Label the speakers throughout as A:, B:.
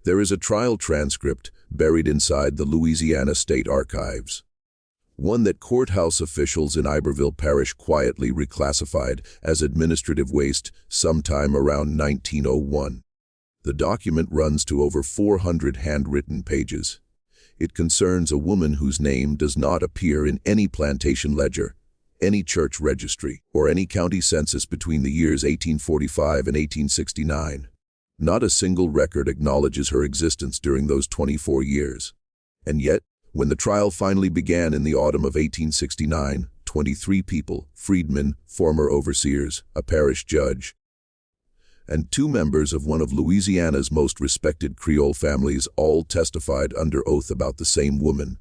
A: There is a trial transcript buried inside the Louisiana State Archives, one that courthouse officials in Iberville Parish quietly reclassified as administrative waste sometime around 1901. The document runs to over 400 handwritten pages. It concerns a woman whose name does not appear in any plantation ledger, any church registry, or any county census between the years 1845 and 1869. Not a single record acknowledges her existence during those 24 years. And yet, when the trial finally began in the autumn of 1869, 23 people, freedmen, former overseers, a parish judge, and 2 members of one of Louisiana's most respected Creole families all testified under oath about the same woman.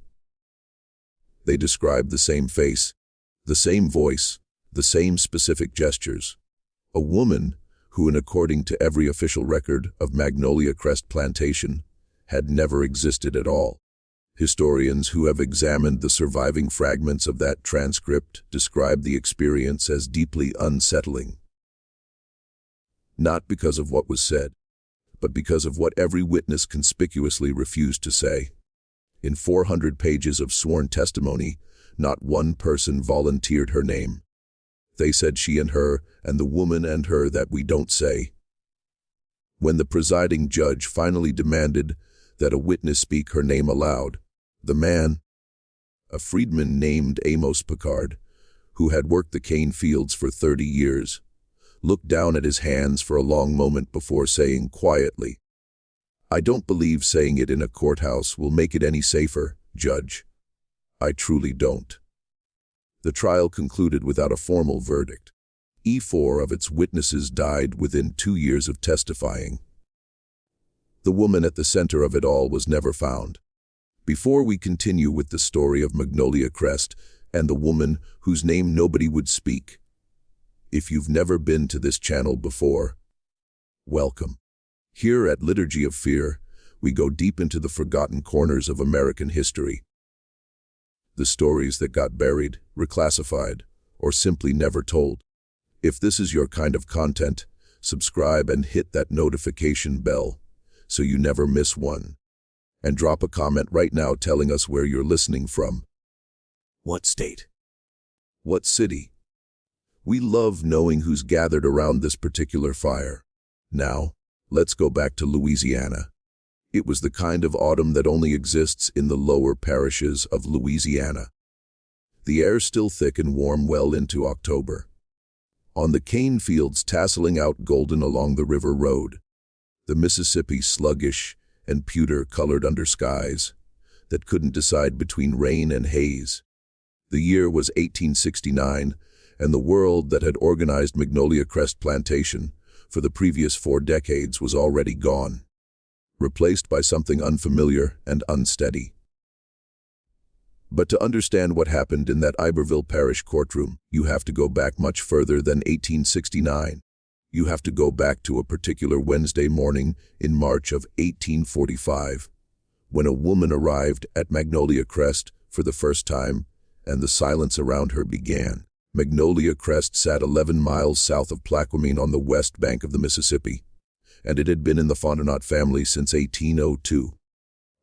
A: They described the same face, the same voice, the same specific gestures. A woman who, according to every official record of Magnolia Crest Plantation, had never existed at all. Historians who have examined the surviving fragments of that transcript describe the experience as deeply unsettling. Not because of what was said, but because of what every witness conspicuously refused to say. In 400 pages of sworn testimony, not one person volunteered her name. They said she and her, and the woman and her that we don't say. When the presiding judge finally demanded that a witness speak her name aloud, the man, a freedman named Amos Picard, who had worked the cane fields for 30 years, looked down at his hands for a long moment before saying quietly, "I don't believe saying it in a courthouse will make it any safer, Judge. I truly don't." The trial concluded without a formal verdict. 4 of its witnesses died within 2 years of testifying. The woman at the center of it all was never found. Before we continue with the story of Magnolia Crest and the woman whose name nobody would speak, if you've never been to this channel before, welcome. Here at Liturgy of Fear, we go deep into the forgotten corners of American history. The stories that got buried, reclassified, or simply never told. If this is your kind of content, subscribe and hit that notification bell so you never miss one. And drop a comment right now telling us where you're listening from. What state? What city? We love knowing who's gathered around this particular fire. Now, let's go back to Louisiana. It was the kind of autumn that only exists in the lower parishes of Louisiana. The air still thick and warm well into October. On the cane fields tasseling out golden along the river road, the Mississippi sluggish and pewter-colored under skies that couldn't decide between rain and haze. The year was 1869, and the world that had organized Magnolia Crest Plantation for the previous 4 decades was already gone, replaced by something unfamiliar and unsteady. But to understand what happened in that Iberville Parish courtroom, you have to go back much further than 1869. You have to go back to a particular Wednesday morning in March of 1845, when a woman arrived at Magnolia Crest for the first time, and the silence around her began. Magnolia Crest sat 11 miles south of Plaquemine on the west bank of the Mississippi, and it had been in the Fontenot family since 1802.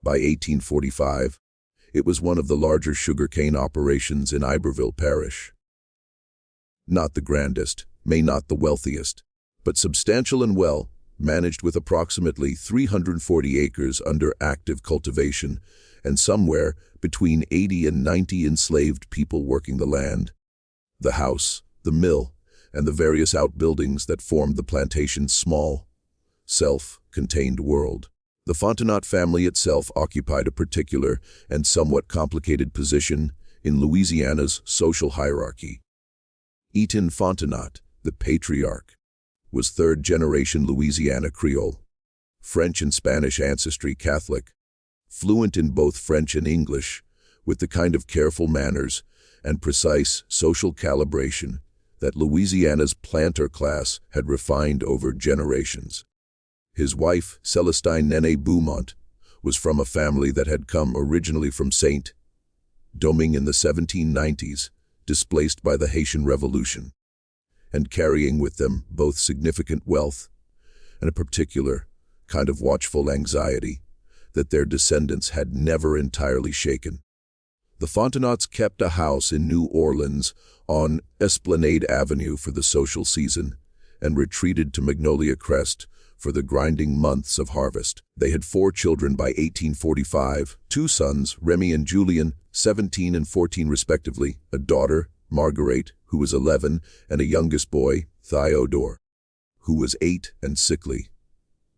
A: By 1845, it was one of the larger sugarcane operations in Iberville Parish. Not the grandest, not the wealthiest, but substantial and well, managed with approximately 340 acres under active cultivation and somewhere between 80 and 90 enslaved people working the land. The house, the mill, and the various outbuildings that formed the plantation's small, self-contained world. The Fontenot family itself occupied a particular and somewhat complicated position in Louisiana's social hierarchy. Eaton Fontenot, the patriarch, was third-generation Louisiana Creole, French and Spanish ancestry Catholic, fluent in both French and English, with the kind of careful manners and precise social calibration that Louisiana's planter class had refined over generations. His wife, Celestine Nene Beaumont, was from a family that had come originally from St. Domingue in the 1790s, displaced by the Haitian Revolution, and carrying with them both significant wealth and a particular kind of watchful anxiety that their descendants had never entirely shaken. The Fontenautes kept a house in New Orleans on Esplanade Avenue for the social season and retreated to Magnolia Crest for the grinding months of harvest. They had 4 children by 1845, 2 sons, Remy and Julian, 17 and 14 respectively, a daughter, Marguerite, who was 11, and a youngest boy, Theodore, who was 8 and sickly.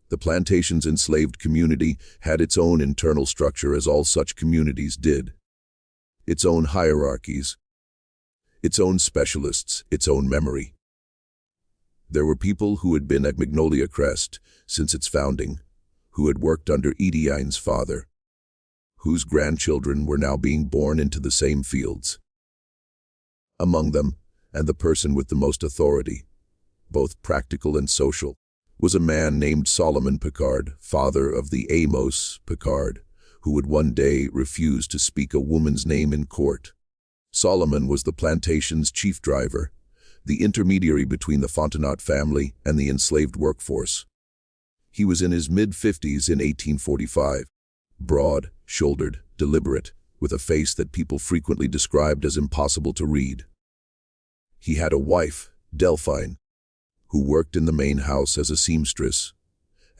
A: The plantation's enslaved community had its own internal structure, as all such communities did. Its own hierarchies, its own specialists, its own memory. There were people who had been at Magnolia Crest since its founding, who had worked under Edine's father, whose grandchildren were now being born into the same fields. Among them, and the person with the most authority, both practical and social, was a man named Solomon Picard, father of the Amos Picard, who would one day refuse to speak a woman's name in court. Solomon was the plantation's chief driver, the intermediary between the Fontenaute family and the enslaved workforce. He was in his mid-50s in 1845, broad-shouldered, deliberate, with a face that people frequently described as impossible to read. He had a wife, Delphine, who worked in the main house as a seamstress,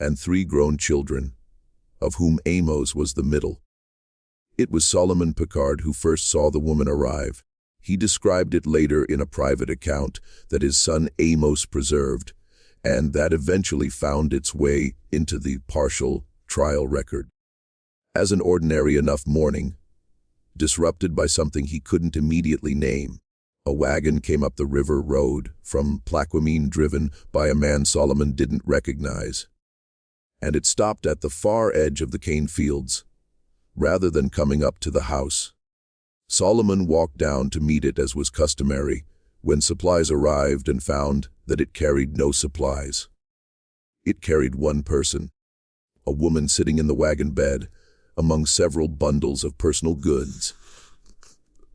A: and 3 grown children, of whom Amos was the middle. It was Solomon Picard who first saw the woman arrive. He described it later in a private account that his son Amos preserved, and that eventually found its way into the partial trial record. As an ordinary enough morning, disrupted by something he couldn't immediately name, a wagon came up the river road from Plaquemine, driven by a man Solomon didn't recognize, and it stopped at the far edge of the cane fields, rather than coming up to the house. Solomon walked down to meet it as was customary, when supplies arrived, and found that it carried no supplies. It carried one person, a woman sitting in the wagon bed, among several bundles of personal goods.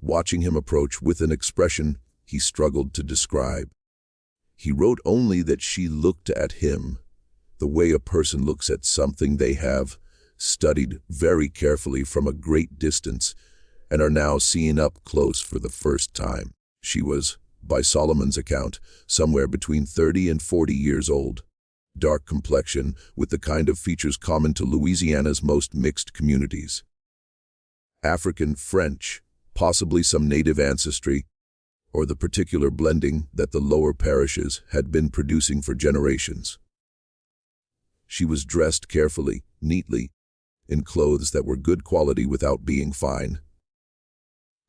A: Watching him approach with an expression he struggled to describe, he wrote only that she looked at him the way a person looks at something they have studied very carefully from a great distance and are now seeing up close for the first time. She was, by Solomon's account, somewhere between 30 and 40 years old, dark complexion, with the kind of features common to Louisiana's most mixed communities. African, French, possibly some native ancestry, or the particular blending that the lower parishes had been producing for generations. She was dressed carefully, neatly, in clothes that were good quality without being fine.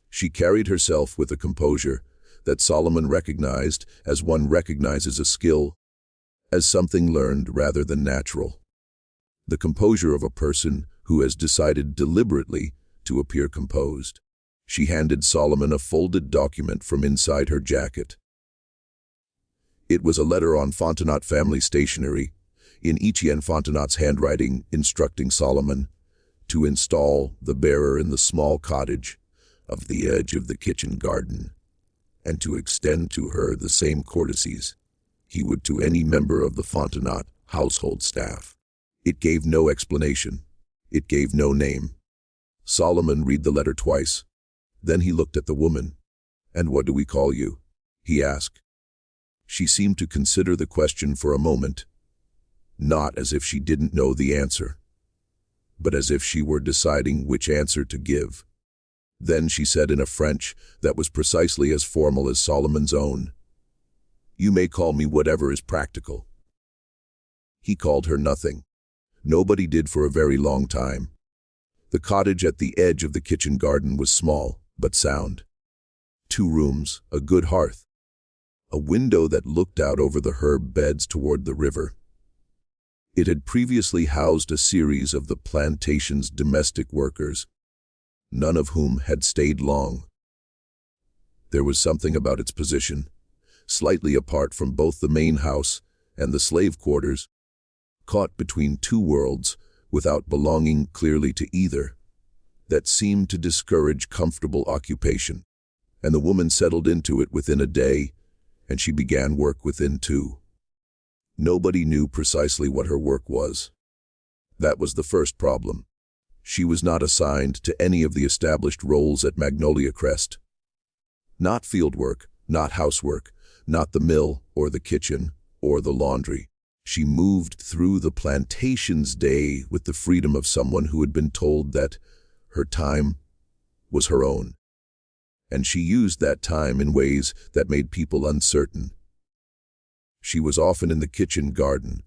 A: She carried herself with a composure that Solomon recognized as one recognizes a skill, as something learned rather than natural. The composure of a person who has decided deliberately to appear composed. She handed Solomon a folded document from inside her jacket. It was a letter on Fontenaute family stationery, in Etienne Fontenaute's handwriting, instructing Solomon to install the bearer in the small cottage of the edge of the kitchen garden, and to extend to her the same courtesies he would to any member of the Fontenaute household staff. It gave no explanation. It gave no name. Solomon read the letter twice. Then he looked at the woman. "And what do we call you?" he asked. She seemed to consider the question for a moment, not as if she didn't know the answer, but as if she were deciding which answer to give. Then she said in a French that was precisely as formal as Solomon's own, "You may call me whatever is practical." He called her nothing. Nobody did for a very long time. The cottage at the edge of the kitchen garden was small, but sound. 2 rooms, a good hearth, a window that looked out over the herb beds toward the river. It had previously housed a series of the plantation's domestic workers, none of whom had stayed long. There was something about its position, slightly apart from both the main house and the slave quarters, caught between 2 worlds without belonging clearly to either, that seemed to discourage comfortable occupation, and the woman settled into it within a day, and she began work within 2. Nobody knew precisely what her work was. That was the first problem. She was not assigned to any of the established roles at Magnolia Crest. Not fieldwork, not housework, not the mill or the kitchen or the laundry. She moved through the plantation's day with the freedom of someone who had been told that her time was her own. And she used that time in ways that made people uncertain. She was often in the kitchen garden,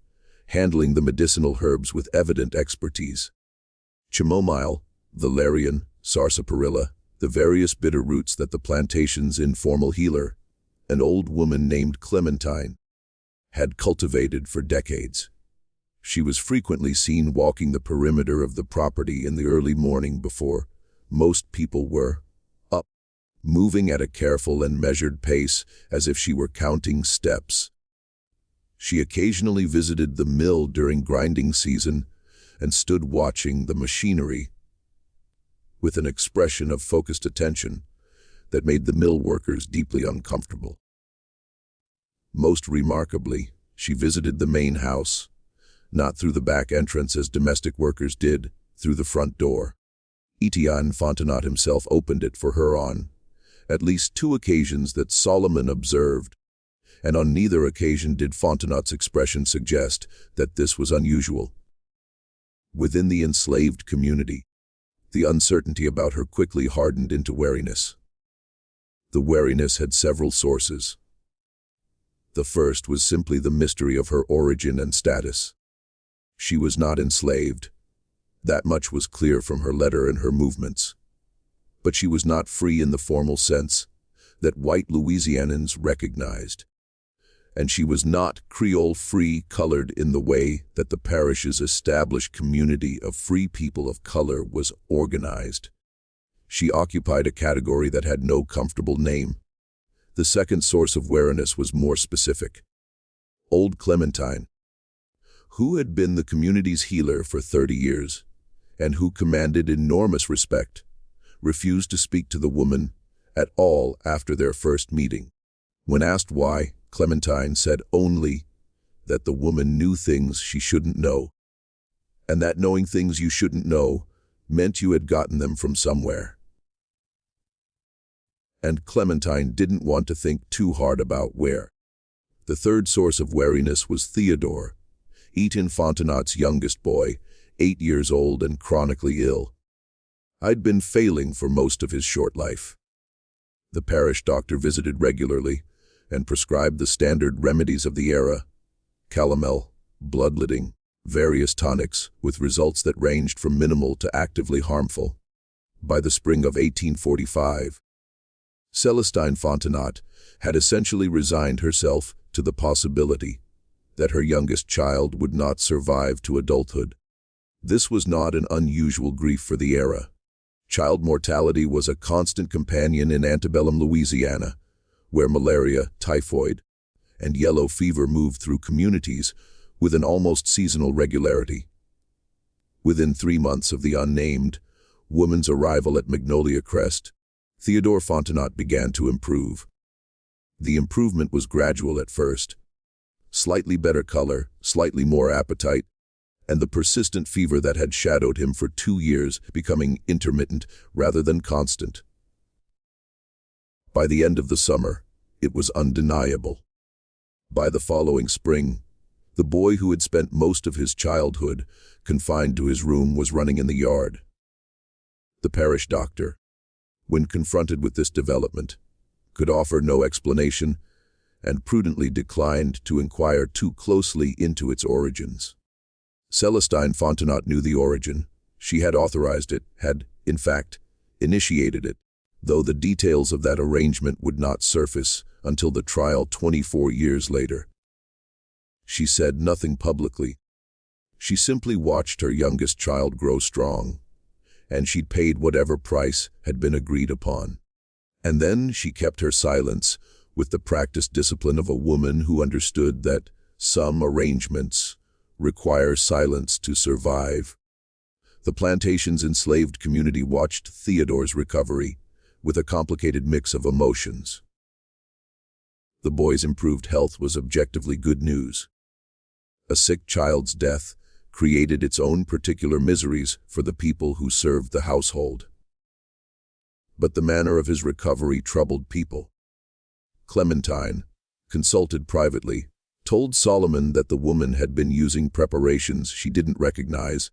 A: handling the medicinal herbs with evident expertise. Chamomile, valerian, sarsaparilla, the various bitter roots that the plantation's informal healer, an old woman named Clementine, had cultivated for decades. She was frequently seen walking the perimeter of the property in the early morning before most people were up, moving at a careful and measured pace as if she were counting steps. She occasionally visited the mill during grinding season and stood watching the machinery with an expression of focused attention that made the mill workers deeply uncomfortable. Most remarkably, she visited the main house, not through the back entrance as domestic workers did, through the front door. Etienne Fontenot himself opened it for her on at least 2 occasions that Solomon observed, and on neither occasion did Fontenot's expression suggest that this was unusual. Within the enslaved community, the uncertainty about her quickly hardened into wariness. The wariness had several sources. The first was simply the mystery of her origin and status. She was not enslaved. That much was clear from her letter and her movements. But she was not free in the formal sense that white Louisianans recognized. And she was not Creole free colored in the way that the parish's established community of free people of color was organized. She occupied a category that had no comfortable name. The second source of wariness was more specific. Old Clementine, who had been the community's healer for 30 years, and who commanded enormous respect, refused to speak to the woman at all after their first meeting. When asked why, Clementine said only that the woman knew things she shouldn't know, and that knowing things you shouldn't know meant you had gotten them from somewhere. And Clementine didn't want to think too hard about where. The third source of wariness was Theodore, Etienne Fontenot's youngest boy, 8 years old and chronically ill. I'd been failing for most of his short life. The parish doctor visited regularly and prescribed the standard remedies of the era: calomel, bloodletting, various tonics, with results that ranged from minimal to actively harmful. By the spring of 1845, Celestine Fontenot had essentially resigned herself to the possibility that her youngest child would not survive to adulthood. This was not an unusual grief for the era. Child mortality was a constant companion in antebellum Louisiana, where malaria, typhoid, and yellow fever moved through communities with an almost seasonal regularity. Within 3 months of the unnamed woman's arrival at Magnolia Crest, Theodore Fontenot began to improve. The improvement was gradual at first. Slightly better color, slightly more appetite, and the persistent fever that had shadowed him for 2 years becoming intermittent rather than constant. By the end of the summer, it was undeniable. By the following spring, the boy who had spent most of his childhood confined to his room was running in the yard. The parish doctor, when confronted with this development, could offer no explanation and prudently declined to inquire too closely into its origins. Celestine Fontenot knew the origin. She had authorized it, had, in fact, initiated it, though the details of that arrangement would not surface until the trial 24 years later. She said nothing publicly. She simply watched her youngest child grow strong, and she'd paid whatever price had been agreed upon. And then she kept her silence with the practiced discipline of a woman who understood that some arrangements require silence to survive. The plantation's enslaved community watched Theodore's recovery with a complicated mix of emotions. The boy's improved health was objectively good news. A sick child's death created its own particular miseries for the people who served the household. But the manner of his recovery troubled people. Clementine, consulted privately, told Solomon that the woman had been using preparations she didn't recognize,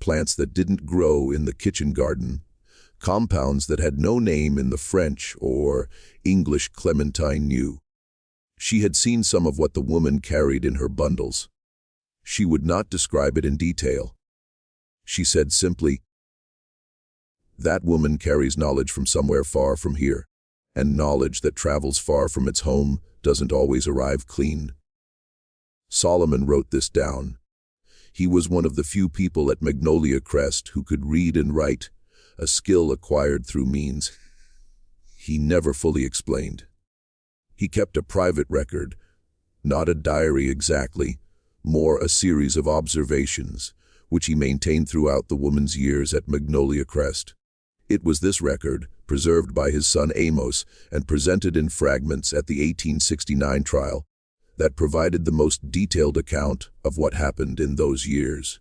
A: plants that didn't grow in the kitchen garden, compounds that had no name in the French or English Clementine knew. She had seen some of what the woman carried in her bundles. She would not describe it in detail. She said simply, "That woman carries knowledge from somewhere far from here, and knowledge that travels far from its home doesn't always arrive clean." Solomon wrote this down. He was one of the few people at Magnolia Crest who could read and write, a skill acquired through means he never fully explained. He kept a private record, not a diary exactly, more a series of observations, which he maintained throughout the woman's years at Magnolia Crest. It was this record, preserved by his son Amos and presented in fragments at the 1869 trial, that provided the most detailed account of what happened in those years.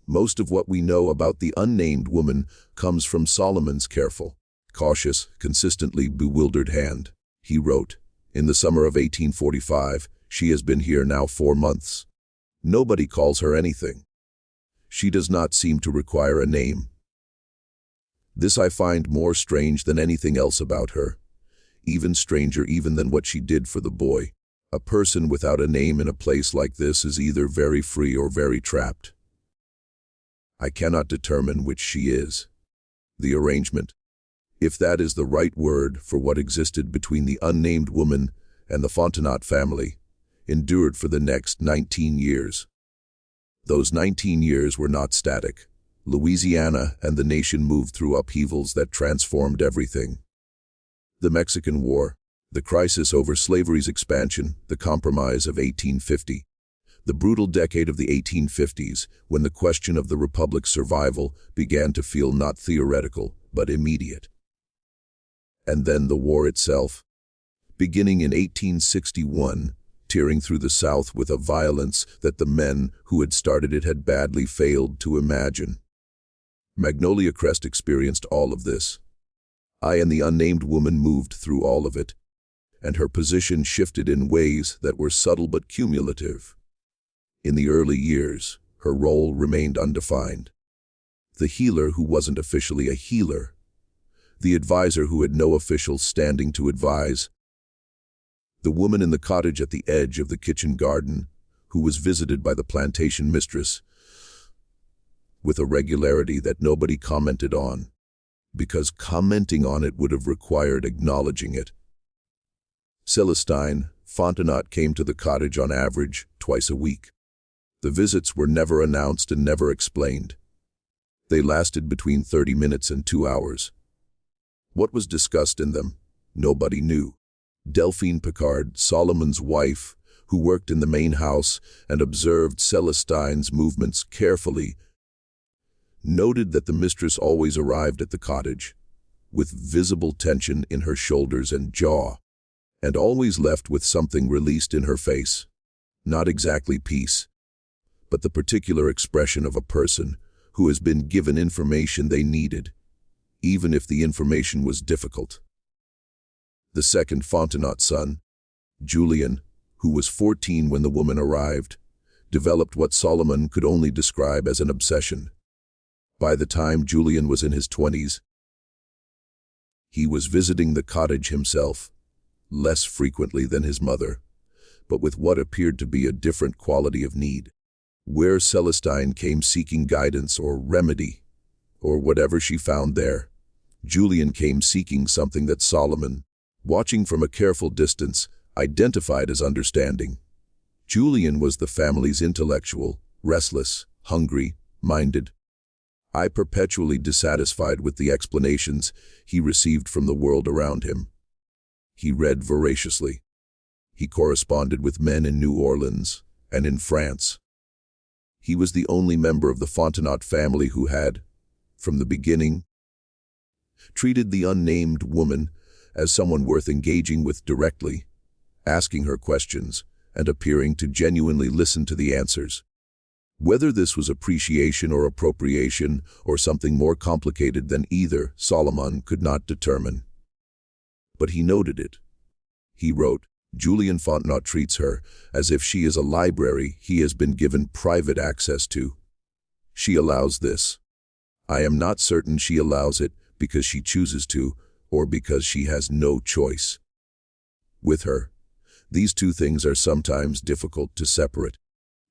A: Most of what we know about the unnamed woman comes from Solomon's careful, cautious, consistently bewildered hand. He wrote, "In the summer of 1845, she has been here now 4 months. Nobody calls her anything. She does not seem to require a name. This I find more strange than anything else about her, even stranger even than what she did for the boy. A person without a name in a place like this is either very free or very trapped. I cannot determine which she is. The arrangement, if that is the right word for what existed between the unnamed woman and the Fontenot family, endured for the next 19 years. Those 19 years were not static. Louisiana and the nation moved through upheavals that transformed everything. The Mexican War, the crisis over slavery's expansion, the Compromise of 1850, the brutal decade of the 1850s, when the question of the Republic's survival began to feel not theoretical, but immediate. And then the war itself, beginning in 1861, tearing through the South with a violence that the men who had started it had badly failed to imagine. Magnolia Crest experienced all of this. I and the unnamed woman moved through all of it, and her position shifted in ways that were subtle but cumulative. In the early years, her role remained undefined. The healer who wasn't officially a healer. The advisor who had no official standing to advise. The woman in the cottage at the edge of the kitchen garden, who was visited by the plantation mistress, with a regularity that nobody commented on, because commenting on it would have required acknowledging it. Celestine Fontenot came to the cottage on average twice a week. The visits were never announced and never explained. They lasted between 30 minutes and 2 hours. What was discussed in them, nobody knew. Delphine Picard, Solomon's wife, who worked in the main house and observed Celestine's movements carefully, noted that the mistress always arrived at the cottage, with visible tension in her shoulders and jaw, and always left with something released in her face. Not exactly peace, but the particular expression of a person who has been given information they needed, even if the information was difficult. The second Fontenot son, Julian, who was 14 when the woman arrived, developed what Solomon could only describe as an obsession. By the time Julian was in his 20s, he was visiting the cottage himself, less frequently than his mother, but with what appeared to be a different quality of need. Where Celestine came seeking guidance or remedy, or whatever she found there, Julian came seeking something that Solomon, watching from a careful distance, identified as understanding. Julian was the family's intellectual, restless, hungry, minded, perpetually dissatisfied with the explanations he received from the world around him. He read voraciously. He corresponded with men in New Orleans and in France. He was the only member of the Fontenot family who had, from the beginning, treated the unnamed woman as someone worth engaging with directly, asking her questions and appearing to genuinely listen to the answers. Whether this was appreciation or appropriation or something more complicated than either, Solomon could not determine. But he noted it. He wrote, Julian Fontenot treats her as if she is a library he has been given private access to. She allows this. I am not certain she allows it because she chooses to or because she has no choice. With her, these two things are sometimes difficult to separate.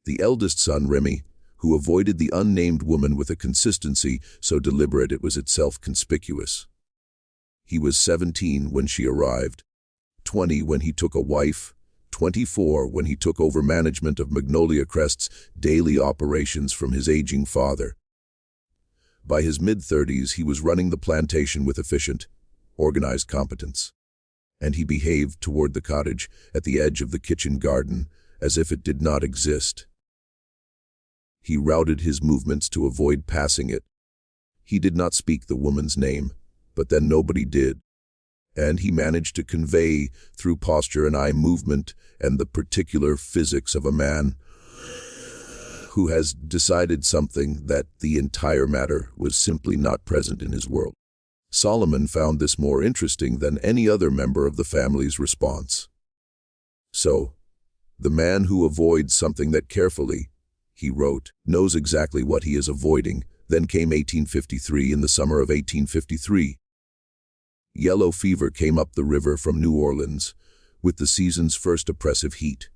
A: The eldest son, Remy, who avoided the unnamed woman with a consistency so deliberate it was itself conspicuous. He was 17 when she arrived, 20 when he took a wife, 24 when he took over management of Magnolia Crest's daily operations from his aging father. By his mid-30s, he was running the plantation with efficient, organized competence, and he behaved toward the cottage at the edge of the kitchen garden as if it did not exist. He routed his movements to avoid passing it. He did not speak the woman's name, but then nobody did. And he managed to convey, through posture and eye movement and the particular physics of a man who has decided something, that the entire matter was simply not present in his world. Solomon found this more interesting than any other member of the family's response. So, the man who avoids something that carefully, he wrote, knows exactly what he is avoiding. Then came 1853. In the summer of 1853, yellow fever came up the river from New Orleans with the season's first oppressive heat.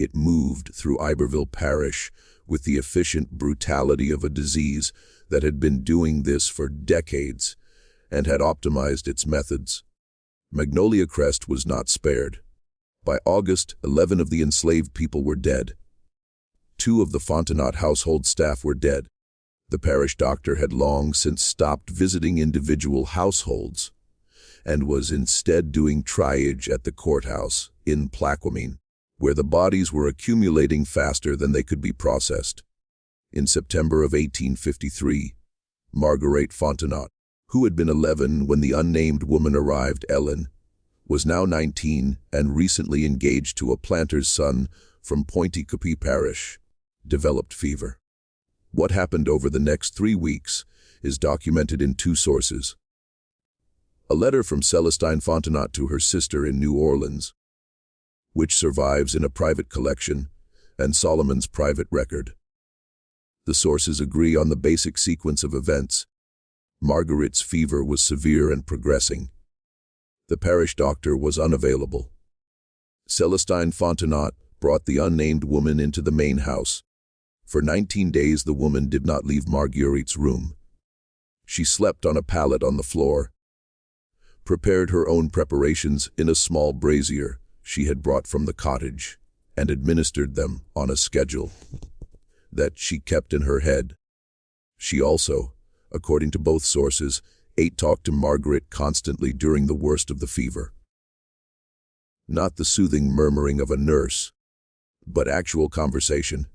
A: It moved through Iberville Parish with the efficient brutality of a disease that had been doing this for decades and had optimized its methods. Magnolia Crest was not spared. By August, 11 of the enslaved people were dead. 2 of the Fontenot household staff were dead. The parish doctor had long since stopped visiting individual households and was instead doing triage at the courthouse in Plaquemine, where the bodies were accumulating faster than they could be processed. In September of 1853, Marguerite Fontenot, who had been 11 when the unnamed woman arrived, Ellen, was now 19 and recently engaged to a planter's son from Pointe-Coupee Parish, developed fever. What happened over the next 3 weeks is documented in 2 sources. A letter from Celestine Fontenot to her sister in New Orleans, which survives in a private collection, and Solomon's private record. The sources agree on the basic sequence of events. Marguerite's fever was severe and progressing. The parish doctor was unavailable. Celestine Fontenot brought the unnamed woman into the main house. For 19 days the woman did not leave Marguerite's room. She slept on a pallet on the floor, prepared her own preparations in a small brazier she had brought from the cottage, and administered them on a schedule that she kept in her head. She also, according to both sources, talked to Marguerite constantly during the worst of the fever. Not the soothing murmuring of a nurse, but actual conversation,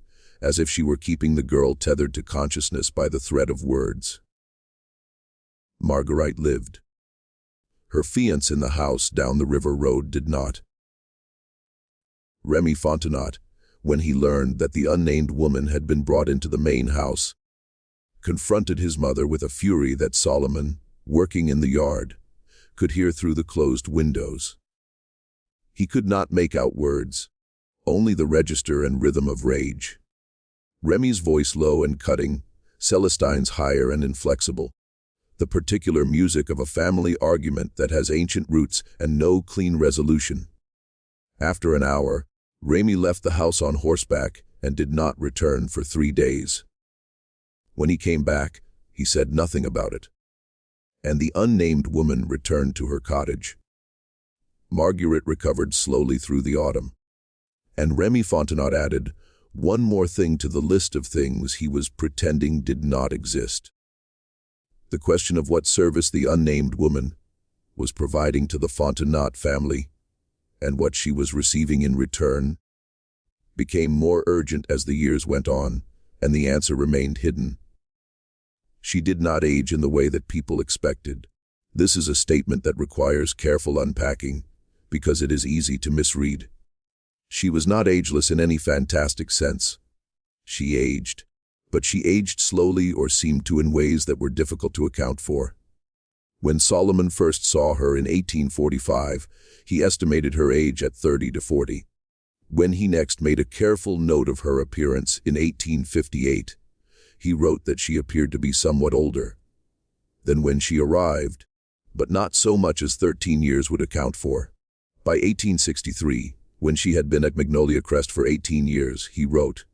A: as if she were keeping the girl tethered to consciousness by the thread of words. Marguerite lived. Her fiancé in the house down the river road did not. Remy Fontenot, when he learned that the unnamed woman had been brought into the main house, confronted his mother with a fury that Solomon, working in the yard, could hear through the closed windows. He could not make out words, only the register and rhythm of rage. Remy's voice low and cutting, Celestine's higher and inflexible. The particular music of a family argument that has ancient roots and no clean resolution. After an hour, Remy left the house on horseback and did not return for 3 days. When he came back, he said nothing about it. And the unnamed woman returned to her cottage. Marguerite recovered slowly through the autumn. And Remy Fontenot added one more thing to the list of things he was pretending did not exist. The question of what service the unnamed woman was providing to the Fontenot family and what she was receiving in return became more urgent as the years went on, and the answer remained hidden. She did not age in the way that people expected. This is a statement that requires careful unpacking because it is easy to misread. She was not ageless in any fantastic sense. She aged, but she aged slowly or seemed to in ways that were difficult to account for. When Solomon first saw her in 1845, he estimated her age at 30 to 40. When he next made a careful note of her appearance in 1858, he wrote that she appeared to be somewhat older than when she arrived, but not so much as 13 years would account for. By 1863, when she had been at Magnolia Crest for 18 years, he wrote,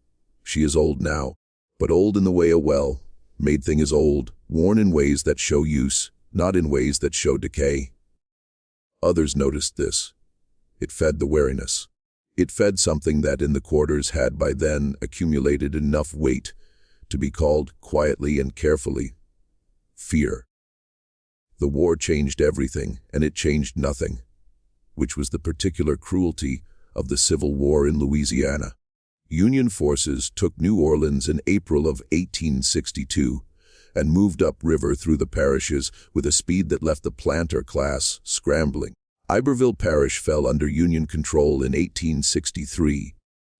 A: "She is old now, but old in the way a well-made thing is old, worn in ways that show use, not in ways that show decay." Others noticed this. It fed the wariness. It fed something that in the quarters had by then accumulated enough weight to be called quietly and carefully fear. The war changed everything, and it changed nothing, which was the particular cruelty of the Civil War in Louisiana. Union forces took New Orleans in April of 1862 and moved upriver through the parishes with a speed that left the planter class scrambling. Iberville Parish fell under Union control in 1863.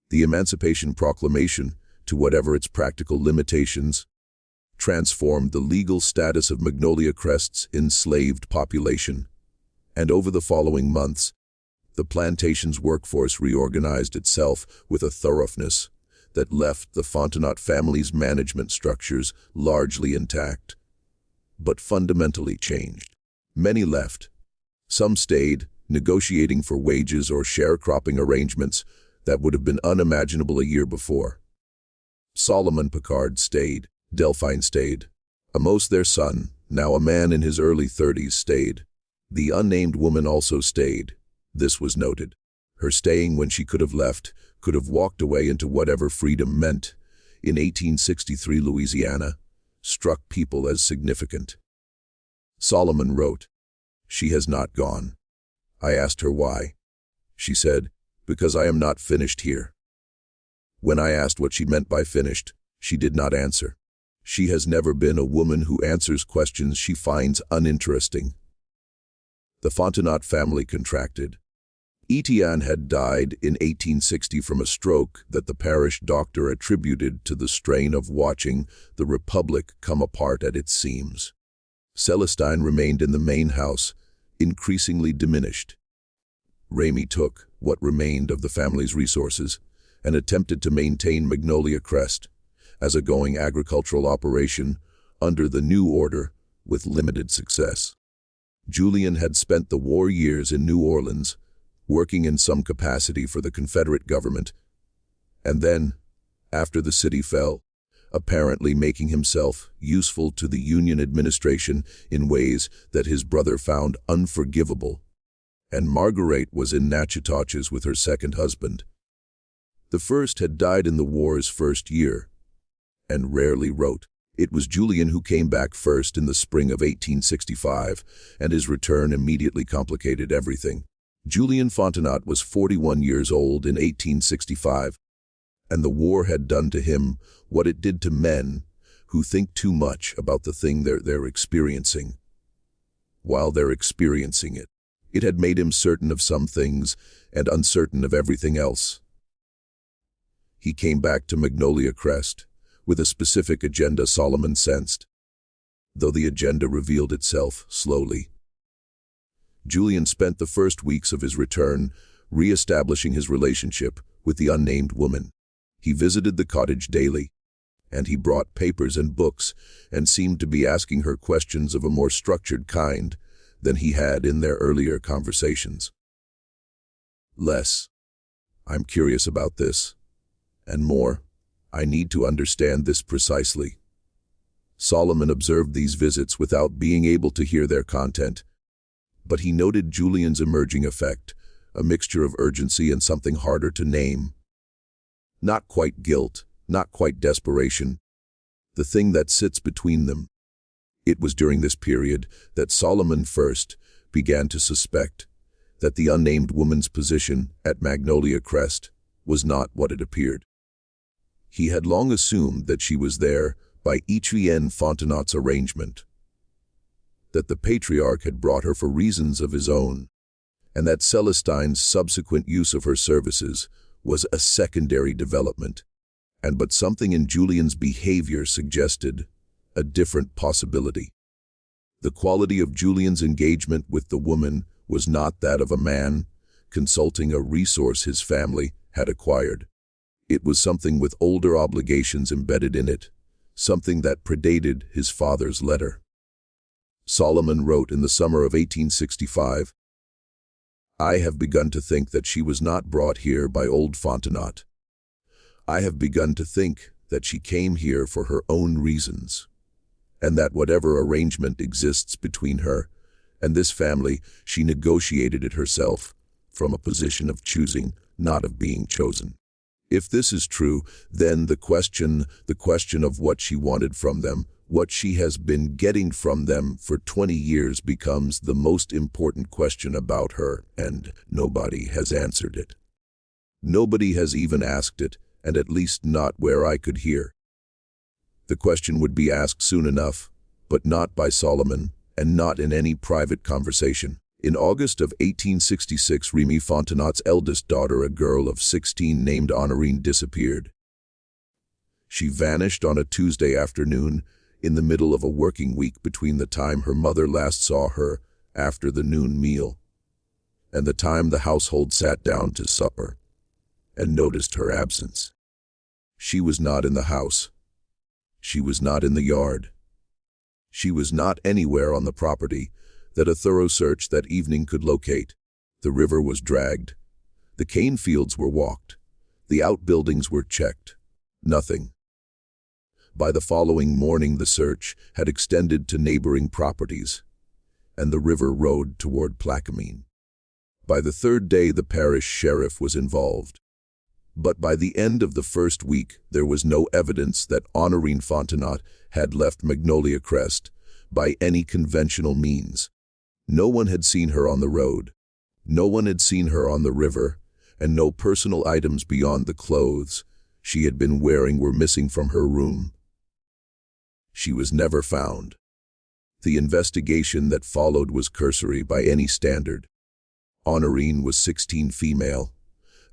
A: The Emancipation Proclamation, to whatever its practical limitations, transformed the legal status of Magnolia Crest's enslaved population. And over the following months, the plantation's workforce reorganized itself with a thoroughness that left the Fontenot family's management structures largely intact, but fundamentally changed. Many left. Some stayed, negotiating for wages or sharecropping arrangements that would have been unimaginable a year before. Solomon Picard stayed. Delphine stayed. Amos, their son, now a man in his early 30s, stayed. The unnamed woman also stayed. This was noted. Her staying when she could have left, could have walked away into whatever freedom meant, in 1863 Louisiana, struck people as significant. Solomon wrote, "She has not gone. I asked her why. She said, 'Because I am not finished here.' When I asked what she meant by finished, she did not answer. She has never been a woman who answers questions she finds uninteresting." The Fontenot family contracted. Etienne had died in 1860 from a stroke that the parish doctor attributed to the strain of watching the Republic come apart at its seams. Celestine remained in the main house, increasingly diminished. Ramey took what remained of the family's resources and attempted to maintain Magnolia Crest as a going agricultural operation under the new order with limited success. Julian had spent the war years in New Orleans, working in some capacity for the Confederate government, and then, after the city fell, apparently making himself useful to the Union administration in ways that his brother found unforgivable. And Marguerite was in Natchitoches with her second husband. The first had died in the war's first year, and rarely wrote. It was Julian who came back first in the spring of 1865, and his return immediately complicated everything. Julian Fontenot was 41 years old in 1865, and the war had done to him what it did to men who think too much about the thing they're experiencing. While they're experiencing it, it had made him certain of some things and uncertain of everything else. He came back to Magnolia Crest with a specific agenda Solomon sensed, though the agenda revealed itself slowly. Julian spent the first weeks of his return re-establishing his relationship with the unnamed woman. He visited the cottage daily, and he brought papers and books and seemed to be asking her questions of a more structured kind than he had in their earlier conversations. Less, "I'm curious about this," and more, "I need to understand this precisely." Solomon observed these visits without being able to hear their content, but he noted Julian's emerging effect, a mixture of urgency and something harder to name. Not quite guilt, not quite desperation, the thing that sits between them. It was during this period that Solomon first began to suspect that the unnamed woman's position at Magnolia Crest was not what it appeared. He had long assumed that she was there by Etienne Fontenot's arrangement, that the patriarch had brought her for reasons of his own, and that Celestine's subsequent use of her services was a secondary development. But something in Julian's behavior suggested a different possibility. The quality of Julian's engagement with the woman was not that of a man consulting a resource his family had acquired. It was something with older obligations embedded in it, something that predated his father's letter. Solomon wrote in the summer of 1865, "I have begun to think that she was not brought here by old Fontenot. I have begun to think that she came here for her own reasons, and that whatever arrangement exists between her and this family, she negotiated it herself from a position of choosing, not of being chosen. If this is true, then the question of what she wanted from them, what she has been getting from them for 20 years becomes the most important question about her, and nobody has answered it. Nobody has even asked it, and at least not where I could hear. The question would be asked soon enough, but not by Solomon, and not in any private conversation. In August of 1866, Remy Fontenot's eldest daughter, a girl of 16 named Honorine, disappeared. She vanished on a Tuesday afternoon, in the middle of a working week between the time her mother last saw her after the noon meal, and the time the household sat down to supper, and noticed her absence. She was not in the house. She was not in the yard. She was not anywhere on the property that a thorough search that evening could locate. The river was dragged. The cane fields were walked. The outbuildings were checked. Nothing. By the following morning, the search had extended to neighboring properties, and the river rode toward Plaquemine. By the third day, the parish sheriff was involved. But by the end of the first week, there was no evidence that Honorine Fontenot had left Magnolia Crest by any conventional means. No one had seen her on the road. No one had seen her on the river, and no personal items beyond the clothes she had been wearing were missing from her room. She was never found. The investigation that followed was cursory by any standard. Honorine was 16 female,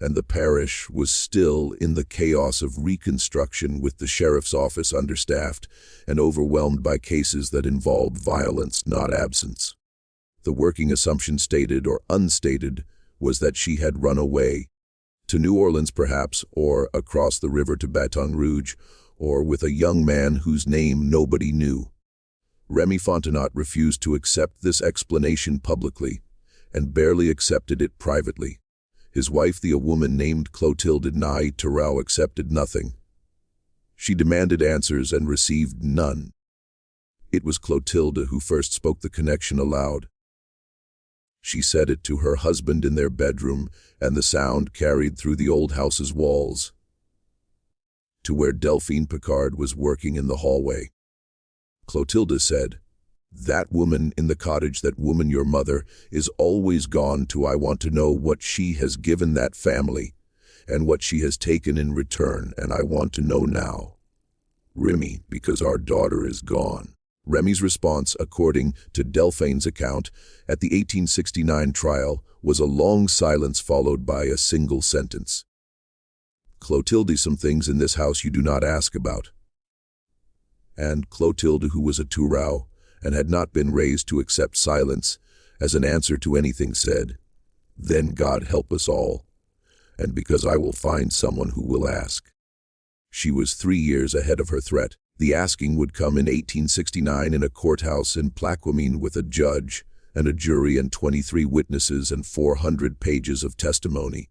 A: and the parish was still in the chaos of reconstruction, with the sheriff's office understaffed and overwhelmed by cases that involved violence, not absence. The working assumption, stated or unstated, was that she had run away, to New Orleans perhaps, or across the river to Baton Rouge, or with a young man whose name nobody knew. Remy Fontenot refused to accept this explanation publicly, and barely accepted it privately. His wife, a woman named Clotilde Nye Terrell, accepted nothing. She demanded answers and received none. It was Clotilde who first spoke the connection aloud. She said it to her husband in their bedroom, and the sound carried through the old house's walls to where Delphine Picard was working in the hallway. Clotilde said, "That woman in the cottage, that woman your mother, is always gone to. I want to know what she has given that family, and what she has taken in return, and I want to know now. Remy, because our daughter is gone." Remy's response, according to Delphine's account, at the 1869 trial, was a long silence followed by a single sentence. "Clotilde, some things in this house you do not ask about." And Clotilde, who was a Turau, and had not been raised to accept silence as an answer to anything, said, "Then God help us all, and because I will find someone who will ask." She was 3 years ahead of her threat. The asking would come in 1869 in a courthouse in Plaquemine, with a judge and a jury and 23 witnesses and 400 pages of testimony.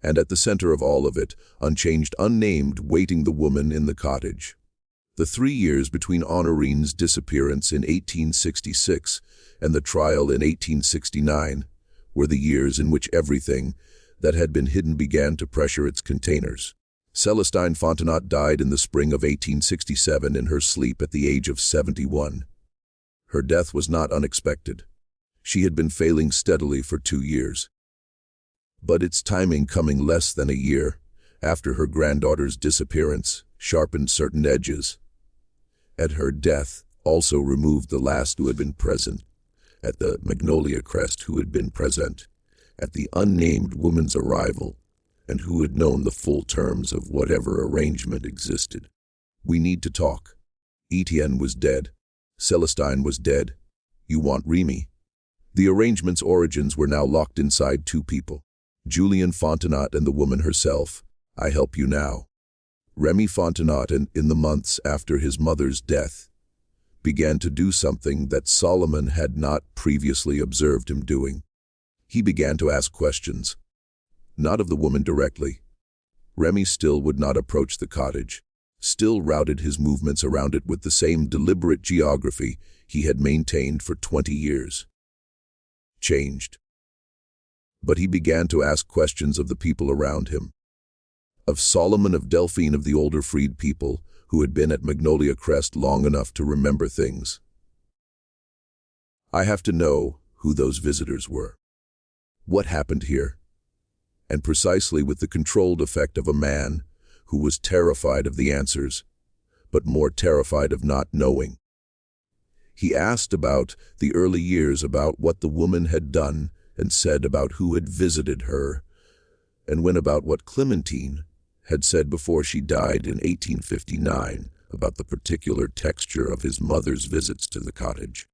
A: And at the center of all of it, unchanged, unnamed, waiting, the woman in the cottage. The 3 years between Honorine's disappearance in 1866 and the trial in 1869 were the years in which everything that had been hidden began to pressure its containers. Celestine Fontenot died in the spring of 1867 in her sleep at the age of 71. Her death was not unexpected. She had been failing steadily for 2 years. But its timing, coming less than a year after her granddaughter's disappearance, sharpened certain edges. At her death, also removed the last who had been present at the Magnolia Crest, who had been present at the unnamed woman's arrival, and who had known the full terms of whatever arrangement existed. We need to talk. Etienne was dead. Celestine was dead. You want Remy? The arrangement's origins were now locked inside two people. Julien Fontenot and the woman herself. I help you now. Remy Fontenot, in the months after his mother's death, began to do something that Solomon had not previously observed him doing. He began to ask questions. Not of the woman directly. Remy still would not approach the cottage, still routed his movements around it with the same deliberate geography he had maintained for 20 years. Changed. But he began to ask questions of the people around him. Of Solomon, of Delphine, of the older freed people who had been at Magnolia Crest long enough to remember things. I have to know who those visitors were. What happened here? And precisely with the controlled effect of a man who was terrified of the answers, but more terrified of not knowing. He asked about the early years, about what the woman had done and said, about who had visited her, and when about what Clementine had said before she died in 1859 about the particular texture of his mother's visits to the cottage.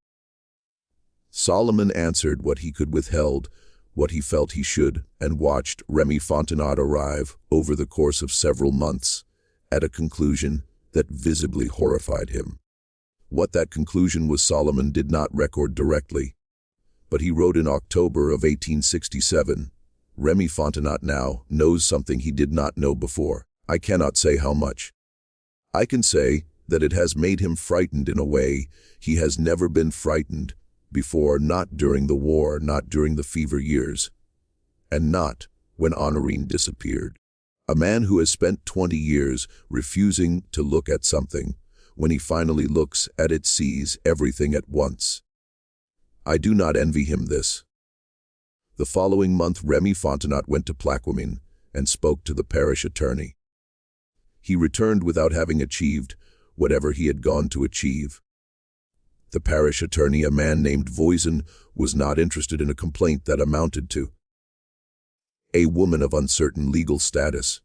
A: Solomon answered what he could withheld, what he felt he should, and watched Remy Fontenot arrive over the course of several months at a conclusion that visibly horrified him. What that conclusion was Solomon did not record directly, but he wrote in October of 1867, Remy Fontenot now knows something he did not know before. I cannot say how much. I can say that it has made him frightened in a way he has never been frightened before, not during the war, not during the fever years, and not when Honorine disappeared. A man who has spent 20 years refusing to look at something, when he finally looks at it, sees everything at once. I do not envy him this. The following month, Remy Fontenot went to Plaquemine and spoke to the parish attorney. He returned without having achieved whatever he had gone to achieve. The parish attorney, a man named Voisin, was not interested in a complaint that amounted to, a woman of uncertain legal status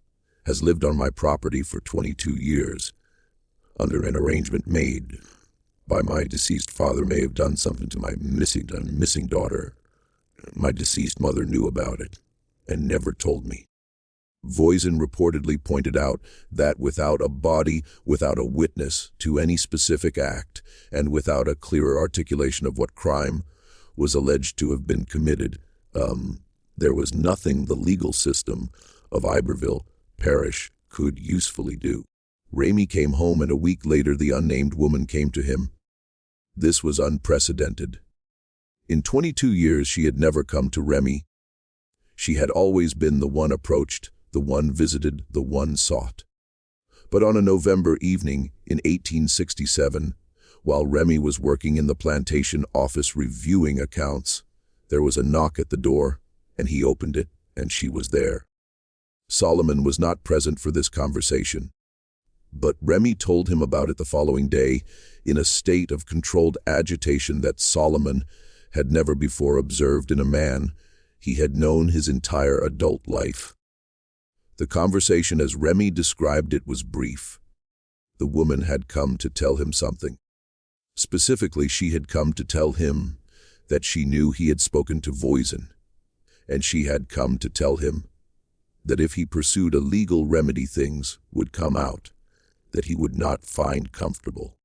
A: has lived on my property for 22 years, under an arrangement made by my deceased father, may have done something to my missing daughter. My deceased mother knew about it and never told me. Voisin reportedly pointed out that without a body, without a witness to any specific act, and without a clearer articulation of what crime was alleged to have been committed, there was nothing the legal system of Iberville Parish could usefully do. Remy came home, and a week later the unnamed woman came to him. This was unprecedented. In 22 years she had never come to Remy. She had always been the one approached, the one visited, the one sought. But on a November evening in 1867, while Remy was working in the plantation office reviewing accounts, there was a knock at the door, and he opened it, and she was there. Solomon was not present for this conversation, but Remy told him about it the following day in a state of controlled agitation that Solomon had never before observed in a man he had known his entire adult life. The conversation, as Remy described it, was brief. The woman had come to tell him something. Specifically, she had come to tell him that she knew he had spoken to Voisin, and she had come to tell him that if he pursued a legal remedy, things would come out that he would not find comfortable.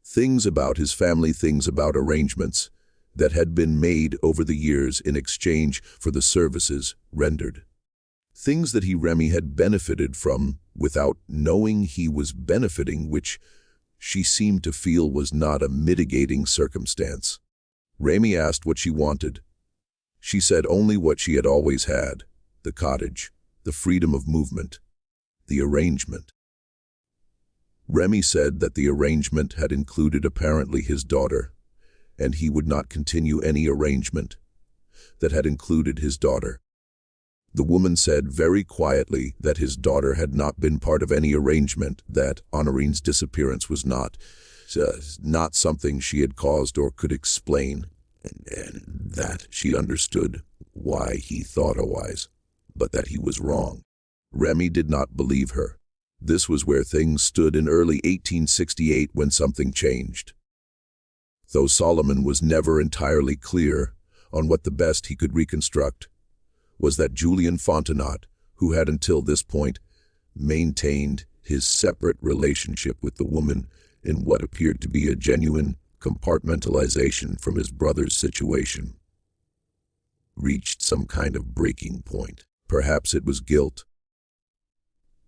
A: Things about his family, things about arrangements that had been made over the years in exchange for the services rendered. Things that Remy had benefited from without knowing he was benefiting, which she seemed to feel was not a mitigating circumstance. Remy asked what she wanted. She said only what she had always had: the cottage, the freedom of movement, the arrangement. Remy said that the arrangement had included apparently his daughter, and he would not continue any arrangement that had included his daughter. The woman said very quietly that his daughter had not been part of any arrangement, that Honorine's disappearance was not something she had caused or could explain, and that she understood why he thought otherwise, but that he was wrong. Remy did not believe her. This was where things stood in early 1868 when something changed. Though Solomon was never entirely clear on what the best he could reconstruct was that Julian Fontenot, who had until this point maintained his separate relationship with the woman in what appeared to be a genuine compartmentalization from his brother's situation, reached some kind of breaking point. Perhaps it was guilt.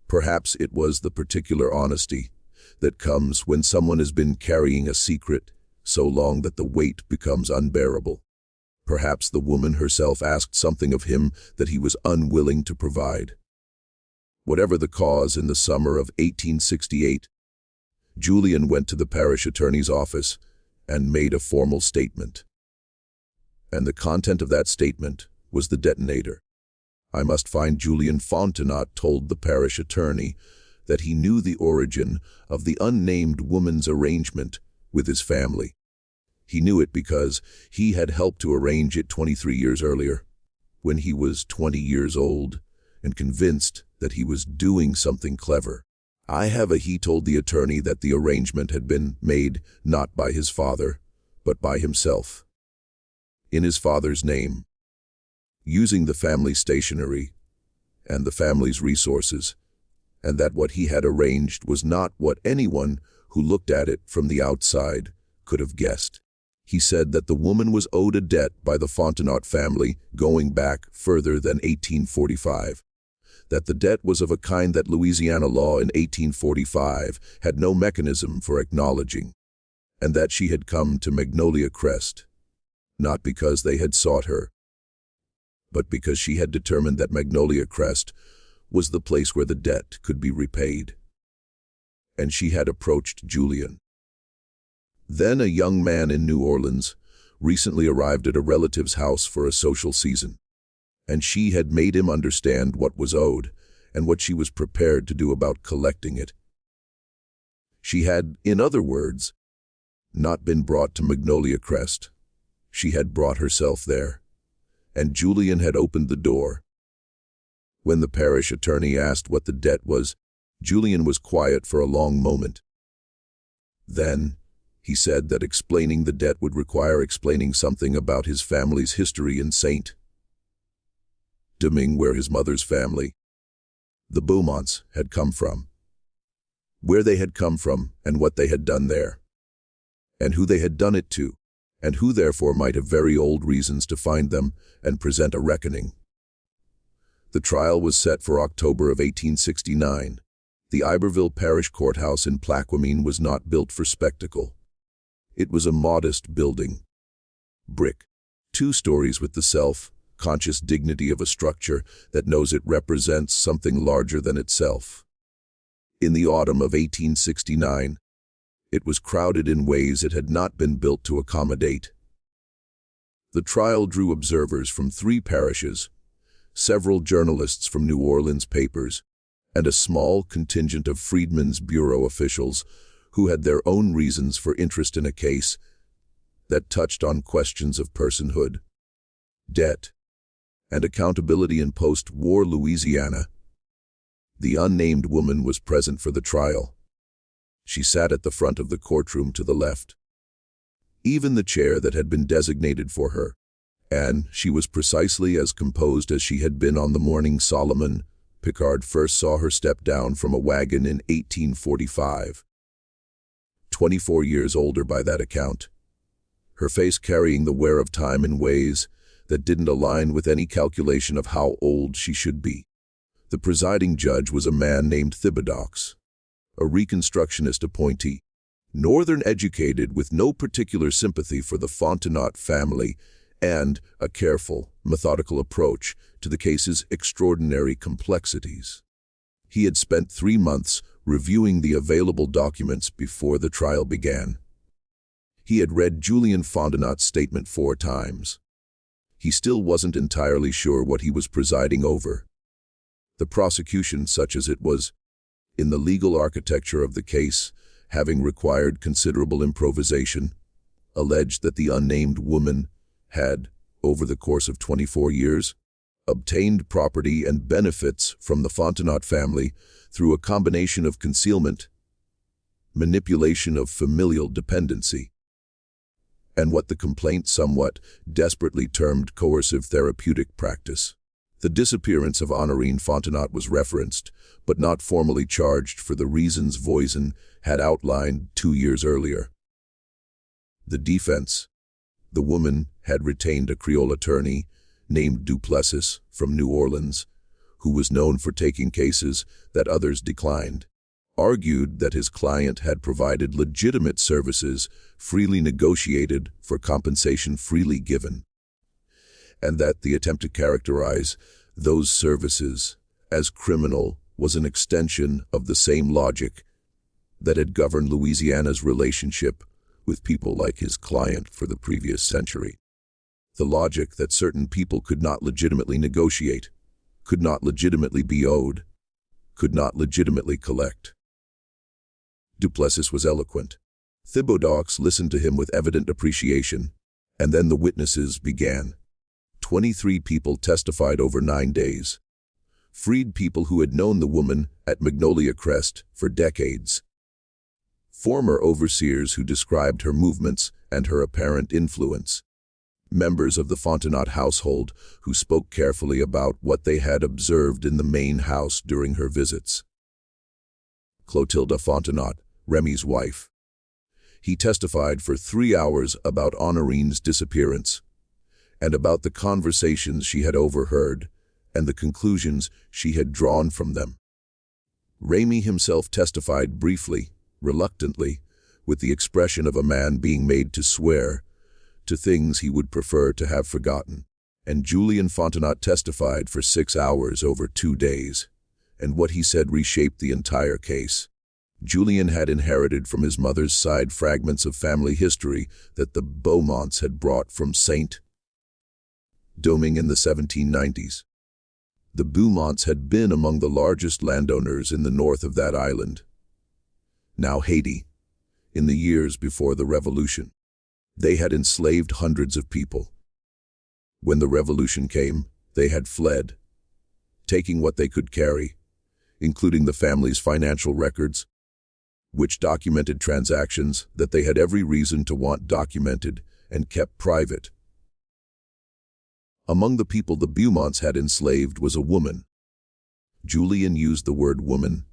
A: Perhaps it was the particular honesty that comes when someone has been carrying a secret so long that the weight becomes unbearable. Perhaps the woman herself asked something of him that he was unwilling to provide. Whatever the cause, in the summer of 1868, Julian went to the parish attorney's office and made a formal statement. And the content of that statement was the detonator. "I must find Julian Fontenot," told the parish attorney, that he knew the origin of the unnamed woman's arrangement with his family. He knew it because he had helped to arrange it 23 years earlier, when he was 20 years old and convinced that he was doing something clever. He told the attorney that the arrangement had been made not by his father, but by himself, in his father's name, using the family stationery and the family's resources, and that what he had arranged was not what anyone who looked at it from the outside could have guessed. He said that the woman was owed a debt by the Fontenot family going back further than 1845, that the debt was of a kind that Louisiana law in 1845 had no mechanism for acknowledging, and that she had come to Magnolia Crest, not because they had sought her, but because she had determined that Magnolia Crest was the place where the debt could be repaid. And she had approached Julian, then a young man in New Orleans, recently arrived at a relative's house for a social season, and she had made him understand what was owed and what she was prepared to do about collecting it. She had, in other words, not been brought to Magnolia Crest. She had brought herself there, and Julian had opened the door. When the parish attorney asked what the debt was, Julian was quiet for a long moment. Then he said that explaining the debt would require explaining something about his family's history in St. Domingue, where his mother's family, the Beaumonts, had come from, where they had come from and what they had done there, and who they had done it to, and who therefore might have very old reasons to find them and present a reckoning. The trial was set for October of 1869. The Iberville Parish Courthouse in Plaquemine was not built for spectacle. It was a modest building, brick, 2 stories, with the self-conscious dignity of a structure that knows it represents something larger than itself. In the autumn of 1869, it was crowded in ways it had not been built to accommodate. The trial drew observers from 3 parishes, several journalists from New Orleans papers, and a small contingent of Freedmen's Bureau officials who had their own reasons for interest in a case that touched on questions of personhood, debt, and accountability in post-war Louisiana. The unnamed woman was present for the trial. She sat at the front of the courtroom to the left, even the chair that had been designated for her, and she was precisely as composed as she had been on the morning Solomon Picard first saw her step down from a wagon in 1845. 24 years older by that account, her face carrying the wear of time in ways that didn't align with any calculation of how old she should be. The presiding judge was a man named Thibodeaux, a Reconstructionist appointee, Northern educated with no particular sympathy for the Fontenot family and a careful, methodical approach to the case's extraordinary complexities. He had spent 3 months reviewing the available documents before the trial began. He had read Julian Fontenot's statement 4 times. He still wasn't entirely sure what he was presiding over. The prosecution, such as it was, in the legal architecture of the case, having required considerable improvisation, alleged that the unnamed woman had, over the course of 24 years, obtained property and benefits from the Fontenot family through a combination of concealment, manipulation of familial dependency, and what the complaint somewhat desperately termed coercive therapeutic practice. The disappearance of Honorine Fontenot was referenced, but not formally charged for the reasons Voisin had outlined 2 years earlier. The defense: the woman had retained a Creole attorney named Duplessis from New Orleans, who was known for taking cases that others declined, argued that his client had provided legitimate services freely negotiated for compensation freely given, and that the attempt to characterize those services as criminal was an extension of the same logic that had governed Louisiana's relationship with people like his client for the previous century. The logic that certain people could not legitimately negotiate, could not legitimately be owed, could not legitimately collect. Duplessis was eloquent. Thibaudaux listened to him with evident appreciation, and then the witnesses began. 23 people testified over 9 days. Freed people who had known the woman at Magnolia Crest for decades. Former overseers who described her movements and her apparent influence. Members of the Fontenot household who spoke carefully about what they had observed in the main house during her visits. Clotilde Fontenot, Remy's wife. He testified for 3 hours about Honorine's disappearance, and about the conversations she had overheard and the conclusions she had drawn from them. Remy himself testified briefly, reluctantly, with the expression of a man being made to swear to things he would prefer to have forgotten. And Julien Fontenot testified for 6 hours over 2 days, and what he said reshaped the entire case. Julien had inherited from his mother's side fragments of family history that the Beaumonts had brought from Saint-Domingue in the 1790s. The Beaumonts had been among the largest landowners in the north of that island, now Haiti, in the years before the Revolution. They had enslaved hundreds of people. When the revolution came, they had fled, taking what they could carry, including the family's financial records, which documented transactions that they had every reason to want documented and kept private. Among the people the Beaumonts had enslaved was a woman. Julien used the word woman,